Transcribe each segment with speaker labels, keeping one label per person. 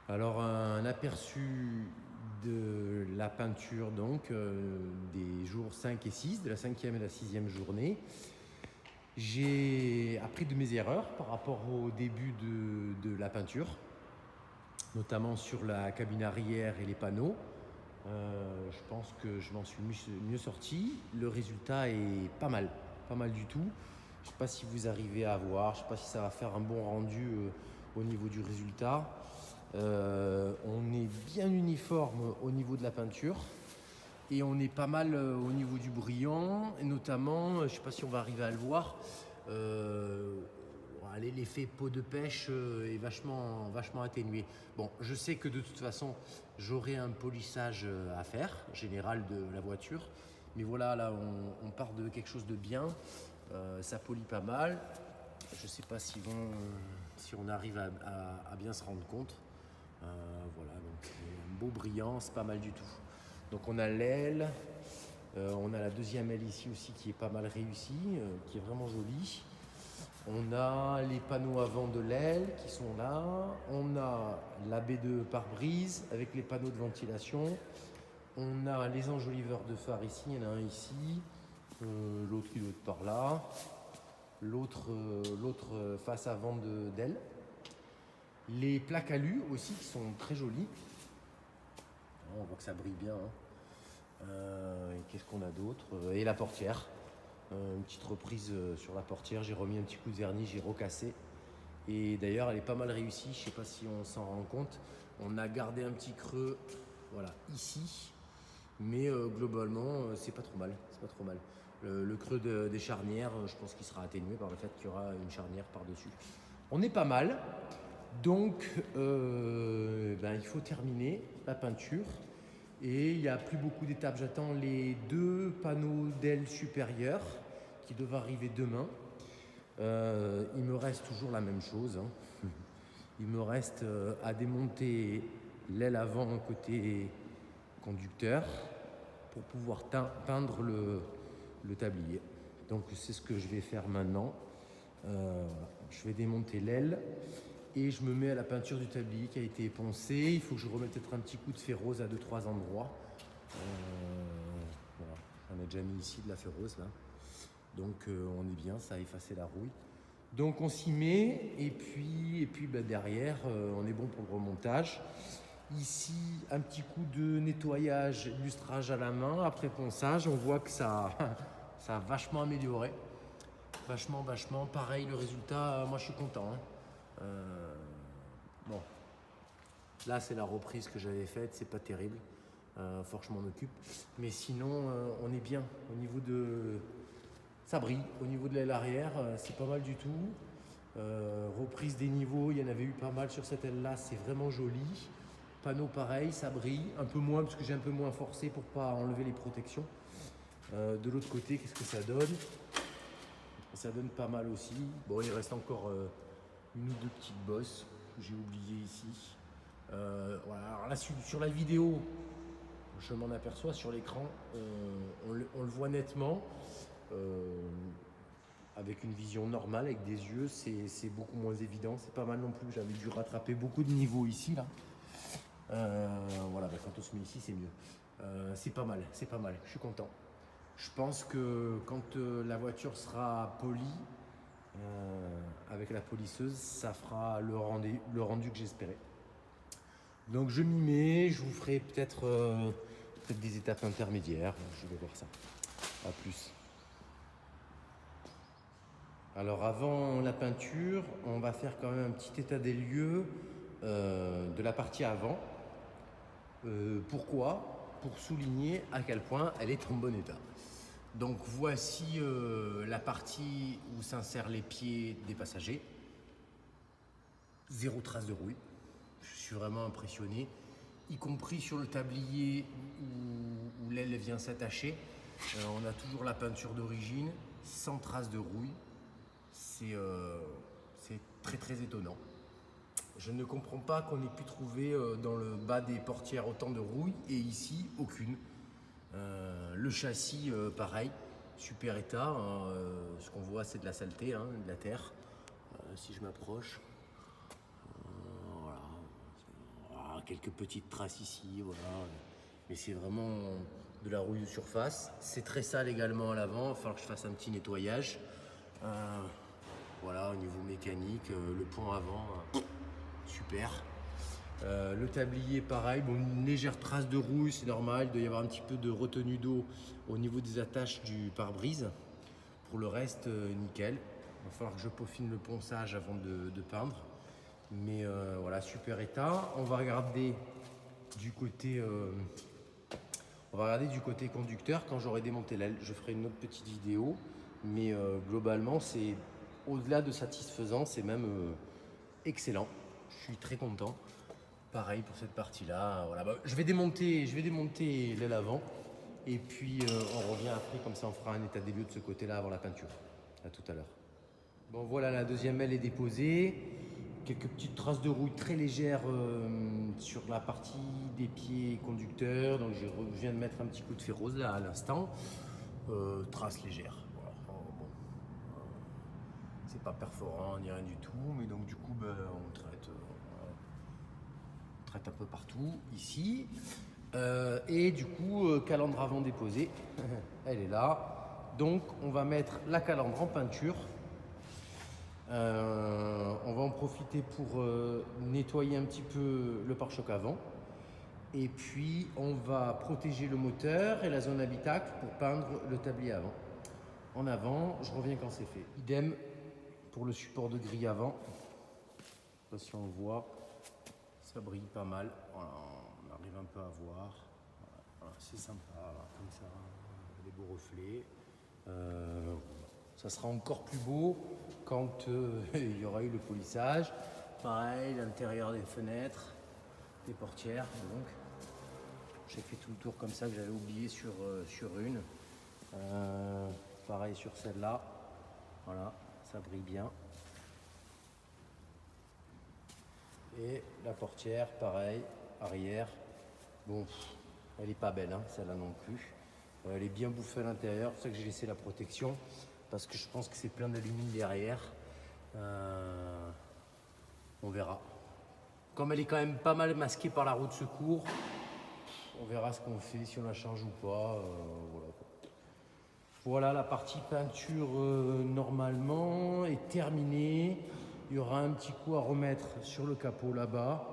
Speaker 1: Alors un aperçu de la peinture donc des jours 5 et 6, de la 5e et la 6e journée. J'ai appris de mes erreurs par rapport au début de la peinture, notamment sur la cabine arrière et les panneaux. Je pense que je m'en suis mieux sorti. Le résultat est pas mal du tout. Je ne sais pas si vous arrivez à voir, je ne sais pas si ça va faire un bon rendu au niveau du résultat. On est bien uniforme au niveau de la peinture et on est pas mal au niveau du brillant, et notamment, je ne sais pas si on va arriver à le voir, l'effet peau de pêche est vachement atténué. Bon, je sais que de toute façon, j'aurai un polissage à faire, général de la voiture, mais voilà, là on part de quelque chose de bien, ça polie pas mal. Je ne sais pas si on arrive à bien se rendre compte. Voilà, donc un beau brillant, c'est pas mal du tout. Donc on a l'aile, on a la deuxième aile ici aussi qui est pas mal réussie, qui est vraiment jolie. On a les panneaux avant de l'aile qui sont là. On a la baie de pare-brise avec les panneaux de ventilation. On a les enjoliveurs de phare ici, il y en a un ici, l'autre il doit être par là. L'autre face avant d'aile. Les plaques alu aussi qui sont très jolies. On voit que ça brille bien. Et qu'est-ce qu'on a d'autre? Et la portière. Une petite reprise sur la portière. J'ai remis un petit coup de vernis, j'ai recassé. Et d'ailleurs, elle est pas mal réussie. Je ne sais pas si on s'en rend compte. On a gardé un petit creux, voilà, ici. Mais globalement, c'est pas trop mal. C'est pas trop mal. Le creux des charnières, je pense qu'il sera atténué par le fait qu'il y aura une charnière par-dessus. On est pas mal. Donc, il faut terminer la peinture. Et il n'y a plus beaucoup d'étapes. J'attends les 2 panneaux d'aile supérieure qui doivent arriver demain. Il me reste toujours la même chose. Il me reste à démonter l'aile avant côté conducteur pour pouvoir peindre le tablier. Donc c'est ce que je vais faire maintenant. Je vais démonter l'aile et je me mets à la peinture du tablier qui a été époncé. Il faut que je remette peut-être un petit coup de ferrose à 2-3 endroits. Voilà. J'en ai déjà mis ici de la ferrose là. Donc on est bien, ça a effacé la rouille. Donc on s'y met et puis derrière on est bon pour le remontage. Ici un petit coup de nettoyage, lustrage à la main après ponçage. On voit que ça a vachement amélioré. Vachement. Pareil, le résultat, moi je suis content. Bon, là c'est la reprise que j'avais faite, c'est pas terrible. Faut que je m'en occupe. Mais sinon, on est bien au niveau de. Ça brille. Au niveau de l'aile arrière, c'est pas mal du tout. Reprise des niveaux, il y en avait eu pas mal sur cette aile-là, c'est vraiment joli. Panneau pareil, ça brille. Un peu moins parce que j'ai un peu moins forcé pour pas enlever les protections. De l'autre côté, qu'est-ce que ça donne? Ça donne pas mal aussi. Bon, il reste encore une ou deux petites bosses que j'ai oubliées ici. Voilà. Alors là, sur la vidéo, je m'en aperçois. Sur l'écran, on le voit nettement. Avec une vision normale, avec des yeux, c'est beaucoup moins évident. C'est pas mal non plus. J'avais dû rattraper beaucoup de niveaux ici, là. Voilà, quand on se met ici, c'est mieux. C'est pas mal. Je suis content. Je pense que quand la voiture sera polie, avec la polisseuse, ça fera le rendu que j'espérais. Donc je m'y mets, je vous ferai peut-être des étapes intermédiaires, je vais voir ça. À plus. Alors avant la peinture, on va faire quand même un petit état des lieux de la partie avant. Pourquoi? Pour souligner à quel point elle est en bon état. Donc voici la partie où s'insèrent les pieds des passagers. Zéro trace de rouille. Je suis vraiment impressionné, y compris sur le tablier où l'aile vient s'attacher. On a toujours la peinture d'origine, sans trace de rouille. C'est très étonnant. Je ne comprends pas qu'on ait pu trouver dans le bas des portières autant de rouille et ici aucune. Le châssis pareil, super état. Ce qu'on voit c'est de la saleté, de la terre. Si je m'approche, voilà. quelques petites traces ici, voilà. Mais c'est vraiment de la rouille de surface. C'est très sale également à l'avant, il va falloir que je fasse un petit nettoyage. Voilà, au niveau mécanique, le pont avant, super. Le tablier pareil, bon, une légère trace de rouille, c'est normal, il doit y avoir un petit peu de retenue d'eau au niveau des attaches du pare-brise. Pour le reste, nickel. Il va falloir que je peaufine le ponçage avant de peindre. Mais voilà, super état. On va regarder du côté, conducteur. Quand j'aurai démonté l'aile, je ferai une autre petite vidéo. Mais globalement, c'est au-delà de satisfaisant, c'est même excellent. Je suis très content. Pareil pour cette partie-là. Voilà. Bah, je vais démonter l'aile avant. Et puis on revient après, comme ça on fera un état des lieux de ce côté-là avant la peinture. À tout à l'heure. Bon voilà, la deuxième aile est déposée. Quelques petites traces de rouille très légères sur la partie des pieds conducteurs. Donc je viens de mettre un petit coup de ferrose là à l'instant. Traces légères. Voilà. Bon. C'est pas perforant ni rien du tout, mais donc du coup on traite un peu partout ici. Et du coup, calandre avant déposée, elle est là. Donc on va mettre la calandre en peinture. On va en profiter pour nettoyer un petit peu le pare-choc avant. Et puis on va protéger le moteur et la zone habitacle pour peindre le tablier avant. En avant, je reviens quand c'est fait. Idem pour le support de grille avant. Je sais pas si on le voit, ça brille pas mal. Voilà, on arrive un peu à voir. Voilà, c'est sympa, voilà, comme ça, des beaux reflets. Ça sera encore plus beau quand il y aura eu le polissage. Pareil, l'intérieur des fenêtres, des portières. Donc, j'ai fait tout le tour comme ça que j'avais oublié sur une. Pareil sur celle-là. Voilà, ça brille bien. Et la portière, pareil, arrière. Bon, elle est pas belle, hein, celle-là non plus. Elle est bien bouffée à l'intérieur, c'est pour ça que j'ai laissé la protection, parce que je pense que c'est plein d'alumine derrière. On verra. Comme elle est quand même pas mal masquée par la roue de secours, on verra ce qu'on fait, si on la change ou pas. Voilà. Voilà, la partie peinture normalement est terminée. Il y aura un petit coup à remettre sur le capot là-bas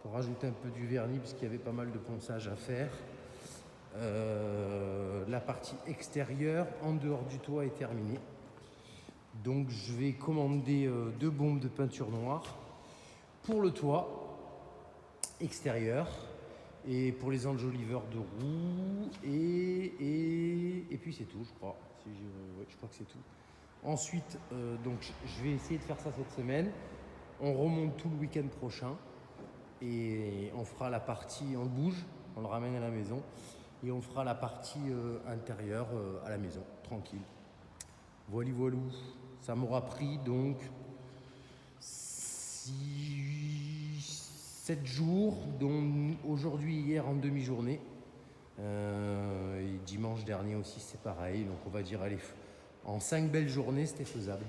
Speaker 1: pour rajouter un peu du vernis puisqu'il y avait pas mal de ponçage à faire. La partie extérieure en dehors du toit est terminée. Donc je vais commander 2 bombes de peinture noire pour le toit extérieur et pour les enjoliveurs de roues et puis c'est tout, je crois. Ouais, je crois que c'est tout. Ensuite, donc je vais essayer de faire ça cette semaine. On remonte tout le week-end prochain et on fera la partie, on le bouge, on le ramène à la maison et on fera la partie intérieure à la maison, tranquille. Voilà, voilou. Ça m'aura pris donc 7 jours, dont aujourd'hui et hier en demi-journée. Et dimanche dernier aussi, c'est pareil. Donc on va dire, allez, en 5 belles journées, c'était faisable.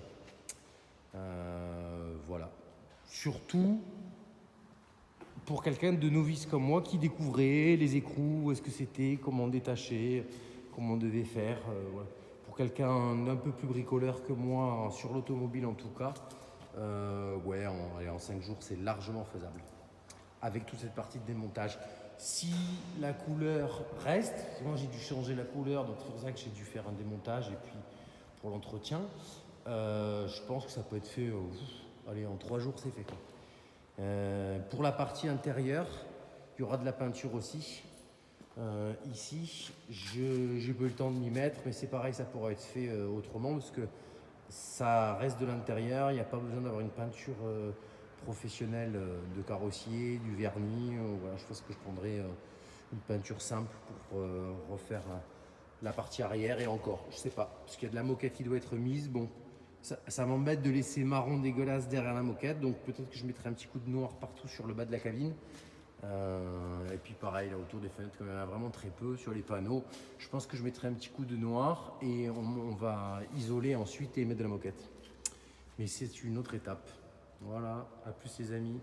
Speaker 1: Voilà. Surtout pour quelqu'un de novice comme moi qui découvrait les écrous, où est-ce que c'était, comment détacher, comment on devait faire. Voilà. Pour quelqu'un d'un peu plus bricoleur que moi, sur l'automobile en tout cas, ouais, en 5 jours, c'est largement faisable. Avec toute cette partie de démontage. Si la couleur reste, moi j'ai dû changer la couleur, donc c'est pour ça que j'ai dû faire un démontage et puis pour l'entretien, je pense que ça peut être fait, allez, en 3 jours c'est fait quoi. Pour la partie intérieure, il y aura de la peinture aussi. Ici, j'ai pas eu le temps de m'y mettre, mais c'est pareil, ça pourra être fait autrement parce que ça reste de l'intérieur, il n'y a pas besoin d'avoir une peinture professionnelle de carrossier, du vernis. Voilà, je pense que je prendrai une peinture simple pour refaire la partie arrière et encore, je sais pas, parce qu'il y a de la moquette qui doit être mise. Bon, ça m'embête de laisser marron dégueulasse derrière la moquette, donc peut-être que je mettrai un petit coup de noir partout sur le bas de la cabine. Et puis pareil, là autour des fenêtres, comme il y en a vraiment très peu sur les panneaux, je pense que je mettrai un petit coup de noir et on va isoler ensuite et mettre de la moquette. Mais c'est une autre étape. Voilà, à plus les amis.